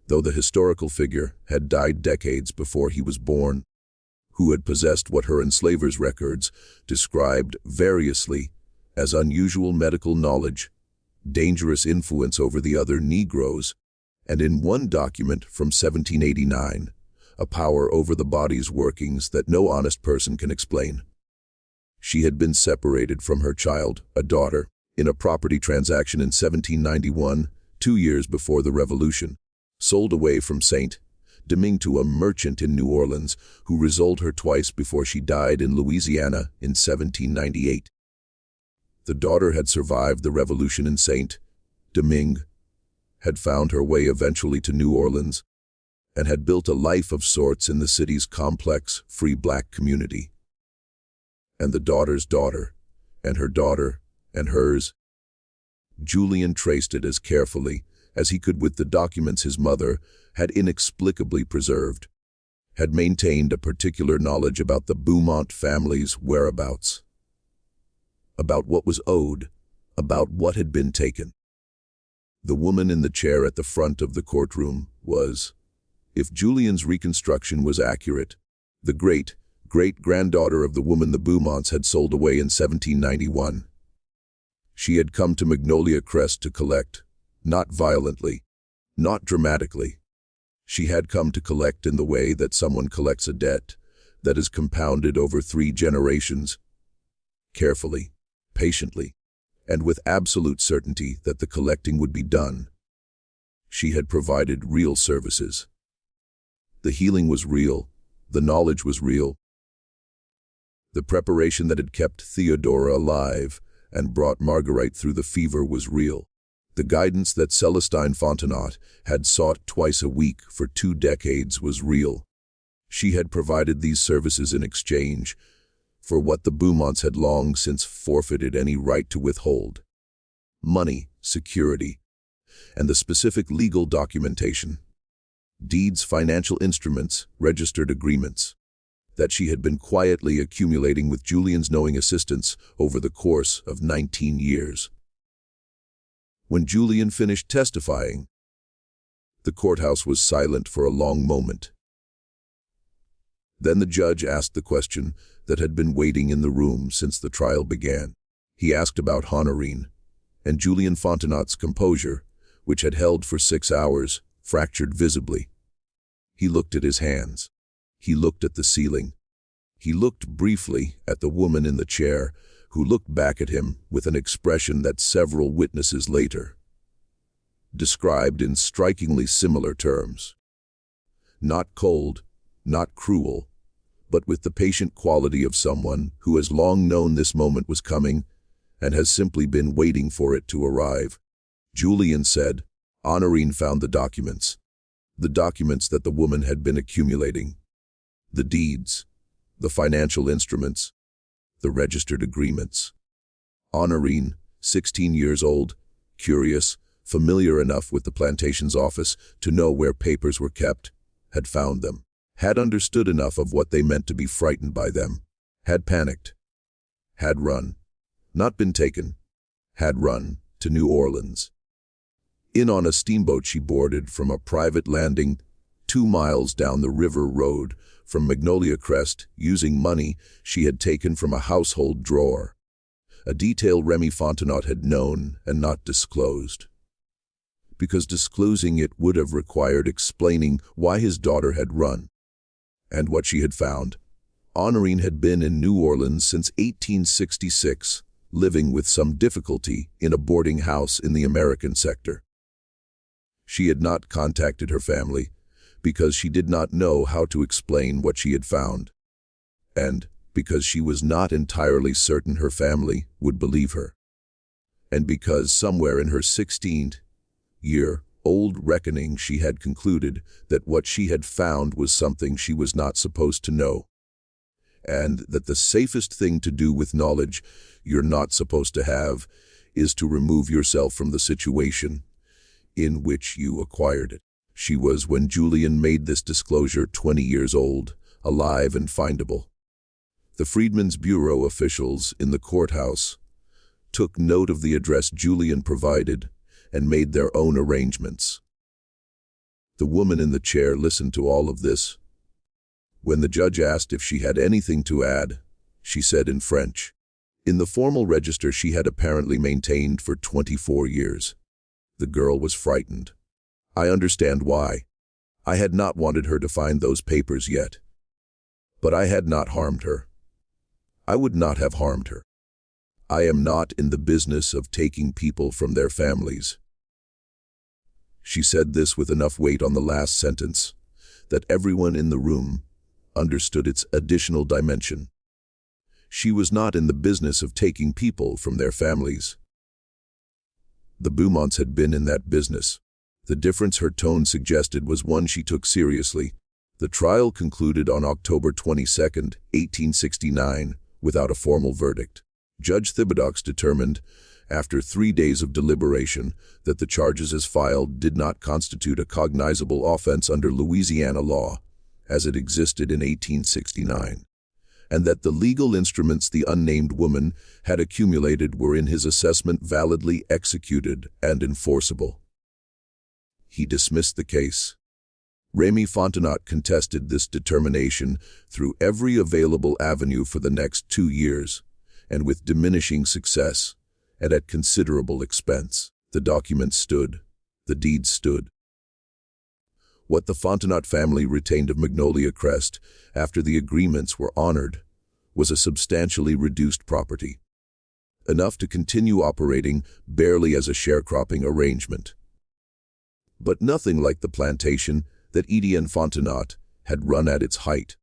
A: though the historical figure had died decades before he was born, who had possessed what her enslavers' records described variously as unusual medical knowledge, dangerous influence over the other Negroes, and in one document from 1789, a power over the body's workings that no honest person can explain. She had been separated from her child, a daughter, in a property transaction in 1791, 2 years before the Revolution, sold away from Saint-Domingue to a merchant in New Orleans who resold her twice before she died in Louisiana in 1798. The daughter had survived the revolution in Saint-Domingue, had found her way eventually to New Orleans, and had built a life of sorts in the city's complex, free black community. And the daughter's daughter, and her daughter, and hers. Julien traced it as carefully as he could with the documents his mother had inexplicably preserved, had maintained a particular knowledge about the Beaumont family's whereabouts, about what was owed, about what had been taken. The woman in the chair at the front of the courtroom was, if Julien's reconstruction was accurate, the great-great-granddaughter of the woman the Beaumonts had sold away in 1791. She had come to Magnolia Crest to collect, not violently, not dramatically. She had come to collect in the way that someone collects a debt that is compounded over 3 generations, carefully, patiently, and with absolute certainty that the collecting would be done. She had provided real services. The healing was real, the knowledge was real. The preparation that had kept Theodora alive and brought Marguerite through the fever was real. The guidance that Celestine Fontenot had sought twice a week for 2 decades was real. She had provided these services in exchange for what the Beaumonts had long since forfeited any right to withhold. money, security, and the specific legal documentation. Deeds, financial instruments, registered agreements, that she had been quietly accumulating with Julian's knowing assistance over the course of 19 years. When Julian finished testifying, the courthouse was silent for a long moment. Then the judge asked the question that had been waiting in the room since the trial began. He asked about Honorine, and Julian Fontenot's composure, which had held for 6 hours, fractured visibly. He looked at his hands. He looked at the ceiling. He looked briefly at the woman in the chair, who looked back at him with an expression that several witnesses later described in strikingly similar terms. Not cold, not cruel, but with the patient quality of someone who has long known this moment was coming and has simply been waiting for it to arrive. Julian said, "Honorine found the documents that the woman had been accumulating, the deeds, the financial instruments, the registered agreements. Honorine, 16 years old, curious, familiar enough with the plantation's office to know where papers were kept, had found them, had understood enough of what they meant to be frightened by them, had panicked, had run, not been taken, had run to New Orleans. In on a steamboat she boarded from a private landing 2 miles down the river road from Magnolia Crest using money she had taken from a household drawer, a detail Remy Fontenot had known and not disclosed, because disclosing it would have required explaining why his daughter had run, and what she had found. Honorine had been in New Orleans since 1866, living with some difficulty in a boarding house in the American sector. She had not contacted her family because she did not know how to explain what she had found, and because she was not entirely certain her family would believe her, and because somewhere in her 16-year-old reckoning she had concluded that what she had found was something she was not supposed to know, and that the safest thing to do with knowledge you're not supposed to have is to remove yourself from the situation in which you acquired it. She was, when Julian made this disclosure, 20 years old, alive and findable. The Freedmen's Bureau officials in the courthouse took note of the address Julian provided and made their own arrangements. The woman in the chair listened to all of this. When the judge asked if she had anything to add, she said in French, in the formal register she had apparently maintained for 24 years. The girl was frightened. I understand why. I had not wanted her to find those papers yet. But I had not harmed her. I would not have harmed her. I am not in the business of taking people from their families. She said this with enough weight on the last sentence that everyone in the room understood its additional dimension. She was not in the business of taking people from their families. The Beaumonts had been in that business. The difference her tone suggested was one she took seriously. The trial concluded on October 22, 1869, without a formal verdict. Judge Thibodeaux determined, after 3 days of deliberation, that the charges as filed did not constitute a cognizable offense under Louisiana law, as it existed in 1869, and that the legal instruments the unnamed woman had accumulated were in his assessment validly executed and enforceable. He dismissed the case. Remy Fontenot contested this determination through every available avenue for the next 2 years, and with diminishing success, and at considerable expense. The documents stood. The deeds stood. What the Fontenot family retained of Magnolia Crest, after the agreements were honored, was a substantially reduced property, enough to continue operating barely as a sharecropping arrangement. But nothing like the plantation that Etienne Fontenot had run at its height.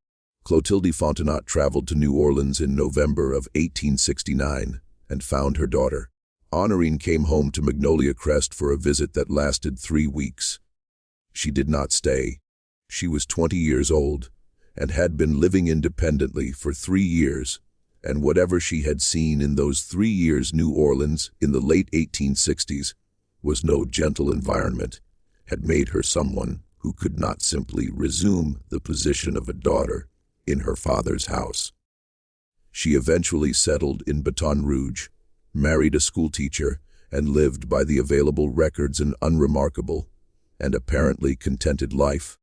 A: Clotilde Fontenot traveled to New Orleans in November of 1869 and found her daughter. Honorine came home to Magnolia Crest for a visit that lasted 3 weeks. She did not stay. She was 20 years old and had been living independently for 3 years and whatever she had seen in those 3 years New Orleans in the late 1860s was no gentle environment, had made her someone who could not simply resume the position of a daughter in her father's house. She eventually settled in Baton Rouge, married a schoolteacher, and lived by the available records an unremarkable and apparently contented life.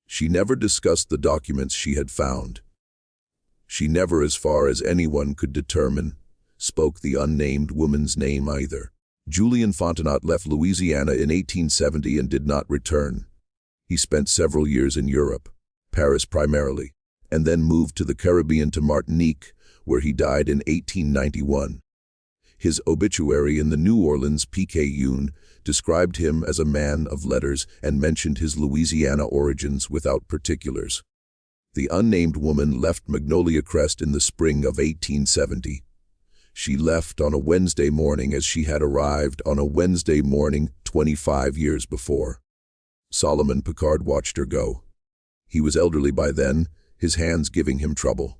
A: She never discussed the documents she had found. She never, as far as anyone could determine, spoke the unnamed woman's name either. Julian Fontenot left Louisiana in 1870 and did not return. He spent several years in Europe, Paris primarily, and then moved to the Caribbean to Martinique, where he died in 1891. His obituary in the New Orleans Picayune described him as a man of letters and mentioned his Louisiana origins without particulars. The unnamed woman left Magnolia Crest in the spring of 1870. She left on a Wednesday morning as she had arrived on a Wednesday morning 25 years before. Solomon Picard watched her go. He was elderly by then, his hands giving him trouble,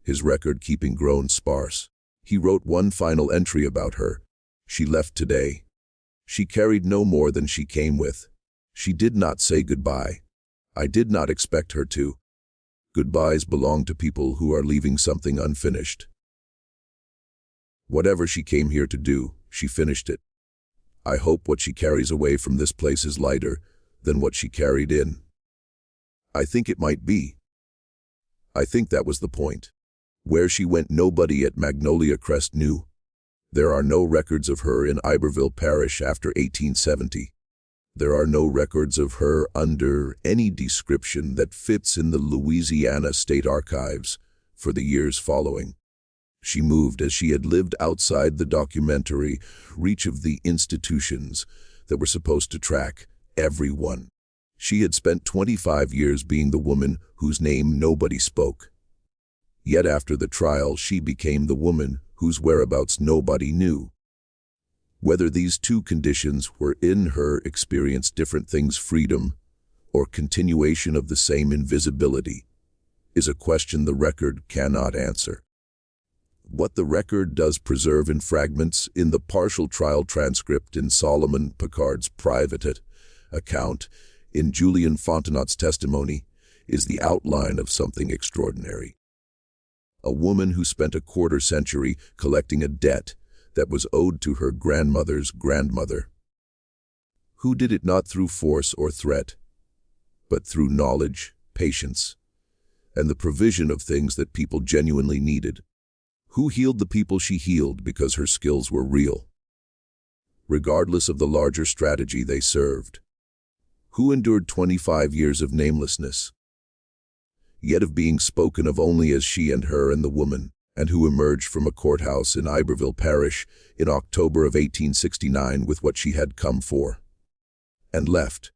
A: his record-keeping grown sparse. He wrote one final entry about her. She left today. She carried no more than she came with. She did not say goodbye. I did not expect her to. Goodbyes belong to people who are leaving something unfinished. Whatever she came here to do, she finished it. I hope what she carries away from this place is lighter than what she carried in. I think it might be. I think that was the point. Where she went nobody at Magnolia Crest knew. There are no records of her in Iberville Parish after 1870. There are no records of her under any description that fits in the Louisiana State Archives for the years following. She moved as she had lived outside the documentary reach of the institutions that were supposed to track everyone. She had spent 25 years being the woman whose name nobody spoke. Yet after the trial, she became the woman whose whereabouts nobody knew. Whether these two conditions were in her experience different things, freedom or continuation of the same invisibility, is a question the record cannot answer. What the record does preserve in fragments in the partial trial transcript in Solomon Picard's private account, in Julian Fontenot's testimony, is the outline of something extraordinary. A woman who spent a quarter century collecting a debt that was owed to her grandmother's grandmother, who did it not through force or threat, but through knowledge, patience, and the provision of things that people genuinely needed, who healed the people she healed because her skills were real, regardless of the larger strategy they served, who endured 25 years of namelessness, yet of being spoken of only as she and her and the woman, and who emerged from a courthouse in Iberville Parish in October of 1869 with what she had come for, and left.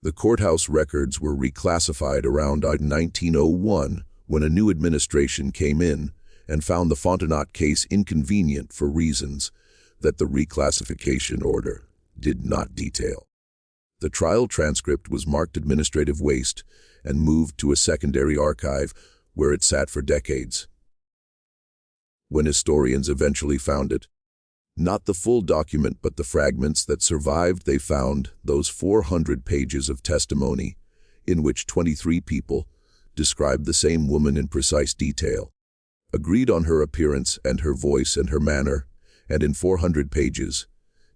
A: The courthouse records were reclassified around 1901 when a new administration came in and found the Fontenot case inconvenient for reasons that the reclassification order did not detail. The trial transcript was marked administrative waste and moved to a secondary archive where it sat for decades. When historians eventually found it, not the full document but the fragments that survived, they found those 400 pages of testimony in which 23 people described the same woman in precise detail, agreed on her appearance and her voice and her manner, and in 400 pages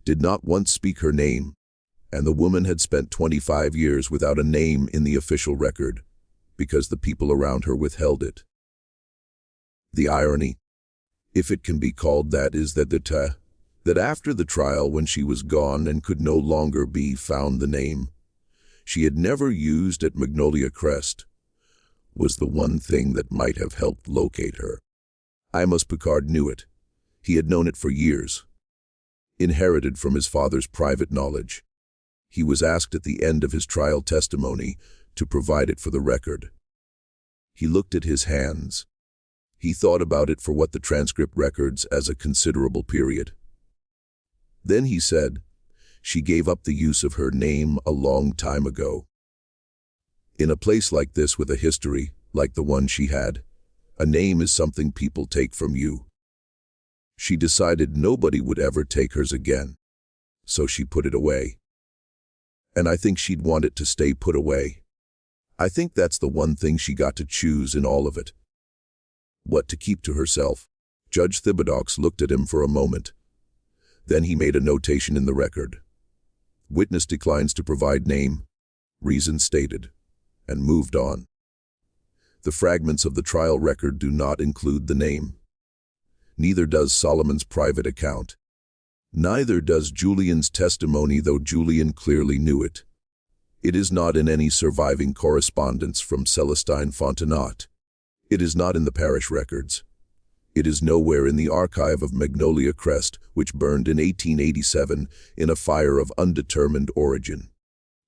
A: did not once speak her name, and the woman had spent 25 years without a name in the official record because the people around her withheld it. The irony, if it can be called that, is that after the trial, when she was gone and could no longer be found, the name she had never used at Magnolia Crest was the one thing that might have helped locate her. Amos Picard knew it. He had known it for years, inherited from his father's private knowledge. He was asked at the end of his trial testimony to provide it for the record. He looked at his hands. He thought about it for what the transcript records as a considerable period. Then he said, "She gave up the use of her name a long time ago." In a place like this with a history like the one she had, A name is something people take from you. She decided nobody would ever take hers again, so she put it away. And I think she'd want it to stay put away. I think that's the one thing she got to choose in all of it. What to keep to herself. Judge Thibodeaux looked at him for a moment. Then he made a notation in the record. Witness declines to provide name, reason stated, and moved on. The fragments of the trial record do not include the name. Neither does Solomon's private account. Neither does Julian's testimony, though Julian clearly knew it. It is not in any surviving correspondence from Celestine Fontenot. It is not in the parish records. It is nowhere in the archive of Magnolia Crest, which burned in 1887 in a fire of undetermined origin,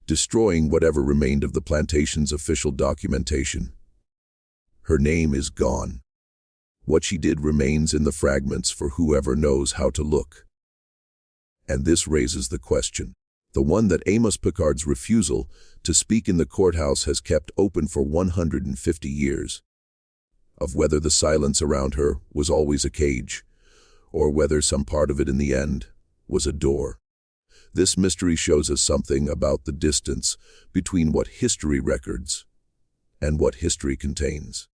A: destroying whatever remained of the plantation's official documentation. Her name is gone. What she did remains in the fragments for whoever knows how to look. And this raises the question, the one that Amos Picard's refusal to speak in the courthouse has kept open for 150 years, of whether the silence around her was always a cage, or whether some part of it in the end was a door. This mystery shows us something about the distance between what history records and what history contains.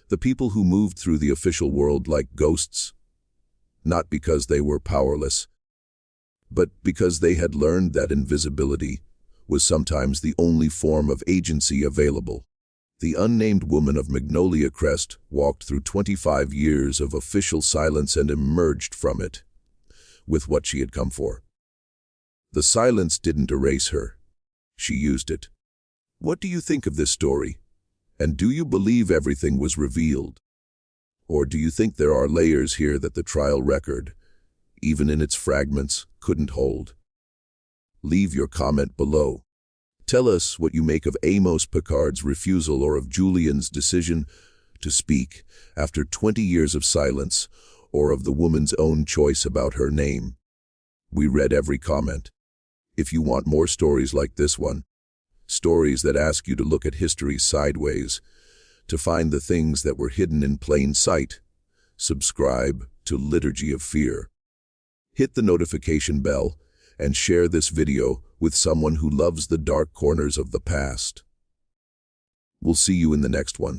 A: The people who moved through the official world like ghosts, not because they were powerless, but because they had learned that invisibility was sometimes the only form of agency available. The unnamed woman of Magnolia Crest walked through 25 years of official silence and emerged from it with what she had come for. The silence didn't erase her. She used it. What do you think of this story? And do you believe everything was revealed? Or do you think there are layers here that the trial record, even in its fragments, couldn't hold? Leave your comment below. Tell us what you make of Amos Picard's refusal or of Julian's decision to speak after 20 years of silence, or of the woman's own choice about her name. We read every comment. If you want more stories like this one, stories that ask you to look at history sideways, to find the things that were hidden in plain sight, subscribe to Liturgy of Fear. Hit the notification bell and share this video with someone who loves the dark corners of the past. We'll see you in the next one.